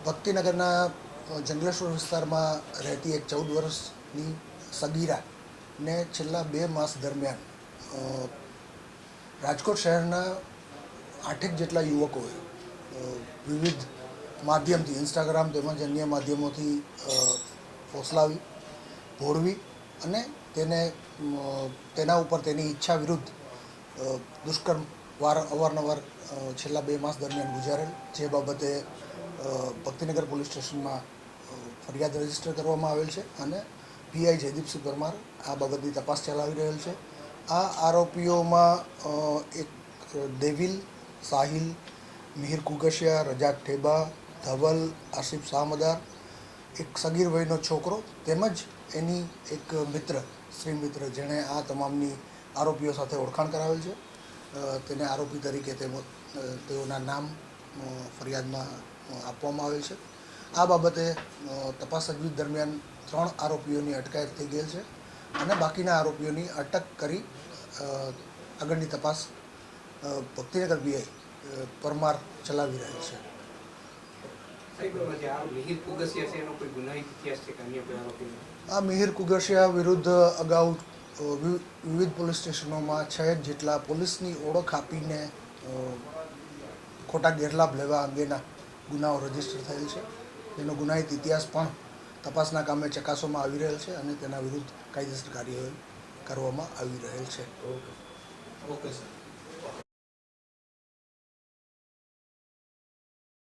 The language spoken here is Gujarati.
ભક્તિનગરના જંગલેશ્વર વિસ્તારમાં રહેતી એક 14 વર્ષની સગીરાને છેલ્લા 2 માસ દરમિયાન રાજકોટ શહેરના 8 જેટલા યુવકોએ વિવિધ માધ્યમથી ઇન્સ્ટાગ્રામ તેમજ અન્ય માધ્યમોથી ફોસલાવી ભોળવી અને તેના ઉપર તેની ઈચ્છા વિરુદ્ધ દુષ્કર્મ અવારનવાર છેલ્લા 2 માસ દરમિયાન ગુજારેલ, જે બાબતે ભક્તિનગર પોલીસ સ્ટેશનમાં ફરિયાદ રજીસ્ટર કરવામાં આવેલ છે અને પીઆઈ જયદીપસિંહ પરમાર આ બાબતની તપાસ ચલાવી રહેલ છે. આ આરોપીઓમાં એક દેવિલ, સાહિલ, મિહિર કુગશિયા, રજાક ઠેબા, ધવલ, આસિફ શાહમદાર, એક સગીર વયનો છોકરો તેમજ એની એક મિત્ર, શ્રી મિત્ર, જેણે આ તમામની આરોપીઓ સાથે ઓળખાણ કરાવેલ છે. તેને આરોપી તરીકે તેઓના નામ ફરિયાદમાં આપવામાં આવેલ છે. આ બાબતે તપાસ તજવીજ દરમિયાન 3 આરોપીઓની અટકાયત થઈ ગયેલ છે અને બાકીના આરોપીઓની અટક કરી આગળની તપાસ ભક્તિનગર પીઆઈ પરમાર ચલાવી રહેલ છે. આ મિહિર કુગશિયા વિરુદ્ધ અગાઉ વિવિધ પોલીસ સ્ટેશનોમાં 6 જેટલા પોલીસની ઓળખ આપીને ખોટા ગેરલાભ લેવા અંગેના ગુનાઓ રજીસ્ટર થયેલ છે. તેનો ગુનાહિત ઇતિહાસ પણ તપાસના કામે ચકાસવામાં આવી રહેલ છે અને તેના વિરુદ્ધ કાયદેસર કાર્યવાહી કરવામાં આવી રહેલ છે. Okay sir.